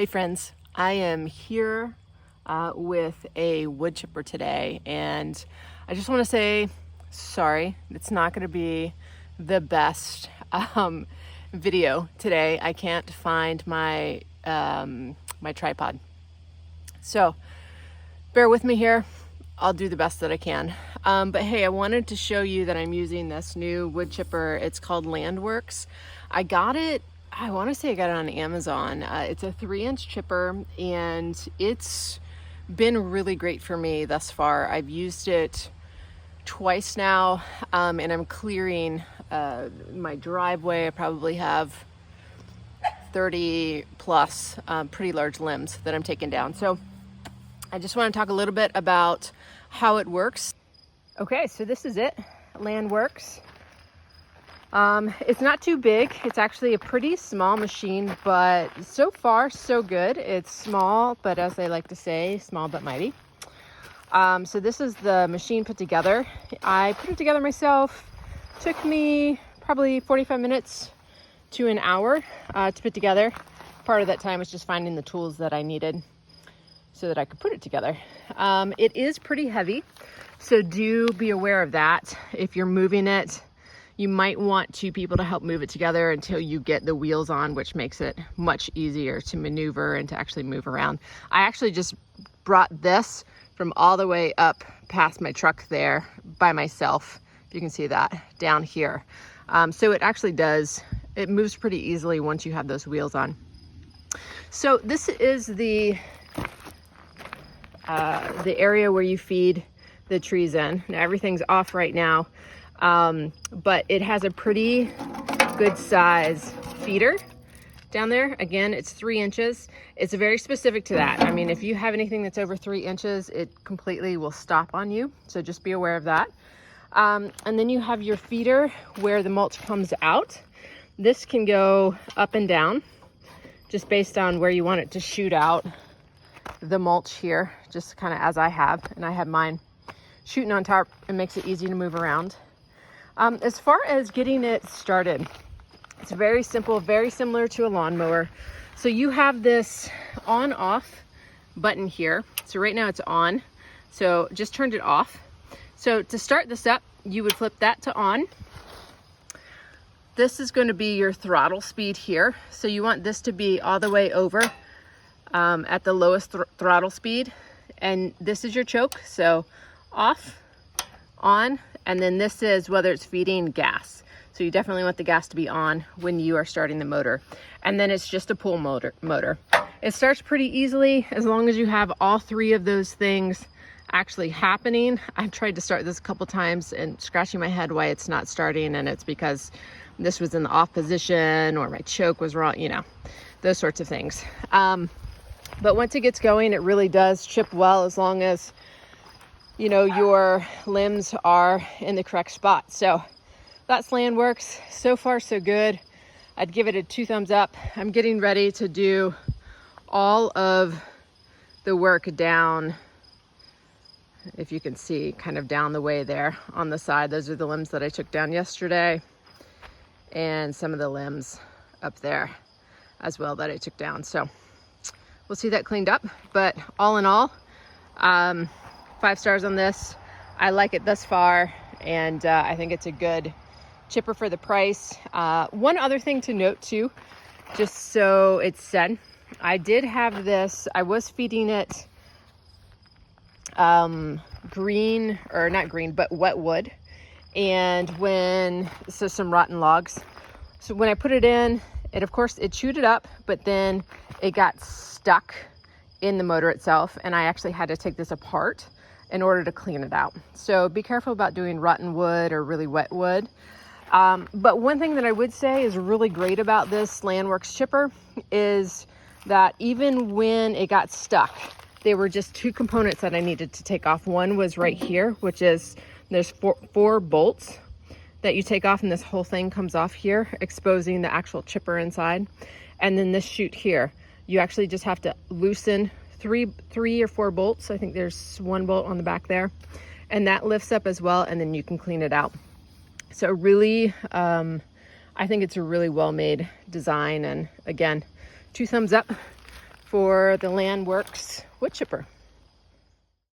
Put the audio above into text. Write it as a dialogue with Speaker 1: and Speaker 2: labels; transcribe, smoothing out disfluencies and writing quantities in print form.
Speaker 1: Hey friends, I am here with a wood chipper today, and I just want to say sorry, it's not going to be the best video today. I can't find my my tripod, so bear with me here. I'll do the best that I can. But hey, I wanted to show you that I'm using this new wood chipper. It's called Landworks. I got it, I want to say I got it on Amazon. It's a 3-inch chipper, and it's been really great for me thus far. I've used it twice now, and I'm clearing my driveway. I probably have 30 plus pretty large limbs that I'm taking down. So I just want to talk a little bit about how it works. Okay, so this is it, Landworks. It's not too big. It's actually a pretty small machine, but so far so good. It's small, but as they like to say, small but mighty. So this is the machine put together. I put it together myself. Took me probably 45 minutes to an hour to put together. Part of that time was just finding the tools that I needed so that I could put it together. It is pretty heavy, so do be aware of that. If you're moving it, you might want two people to help move it together until you get the wheels on, which makes it much easier to maneuver and to actually move around. I actually just brought this from all the way up past my truck there by myself. If you can see that down here. So it actually it moves pretty easily once you have those wheels on. So this is the area where you feed the trees in. Now everything's off right now. But it has a pretty good size feeder down there. Again, it's 3 inches. It's very specific to that. I mean, if you have anything that's over 3 inches, it completely will stop on you. So just be aware of that. And then you have your feeder where the mulch comes out. This can go up and down just based on where you want it to shoot out the mulch here, just kind of as I have, and I have mine shooting on top. It makes it easy to move around. As far as getting it started, it's very simple, very similar to a lawnmower. So you have this on-off button here. So right now it's on, so just turned it off. So to start this up, you would flip that to on. This is going to be your throttle speed here. So you want this to be all the way over at the lowest throttle speed. And this is your choke, so off, on, and then this is whether it's feeding gas. So you definitely want the gas to be on when you are starting the motor. And then it's just a pull motor. It starts pretty easily as long as you have all three of those things actually happening. I've tried to start this a couple times and scratching my head why it's not starting, and it's because this was in the off position or my choke was wrong, you know, those sorts of things. But once it gets going, it really does chip well as long as you know your limbs are in the correct spot. So that's Landworks. So far so good. I'd give it a 2 thumbs up. I'm getting ready to do all of the work down, if you can see, kind of down the way there on the side. Those are the limbs that I took down yesterday, and some of the limbs up there as well that I took down. So we'll see that cleaned up, but all in all, 5 stars on this. I like it thus far, and I think it's a good chipper for the price. One other thing to note too, just so it's said, I did have this, I was feeding it green, or not green, but wet wood, and so some rotten logs. So when I put it in, of course it chewed it up, but then it got stuck in the motor itself, and I actually had to take this apart in order to clean it out. So be careful about doing rotten wood or really wet wood. But one thing that I would say is really great about this Landworks chipper is that even when it got stuck, there were just 2 components that I needed to take off. One was right here, which is, there's four bolts that you take off, and this whole thing comes off here, exposing the actual chipper inside. And then this chute here, you actually just have to loosen three or 4 bolts. I think there's 1 bolt on the back there, and that lifts up as well, and then you can clean it out. So really, I think it's a really well-made design, and again, 2 thumbs up for the Landworks wood chipper.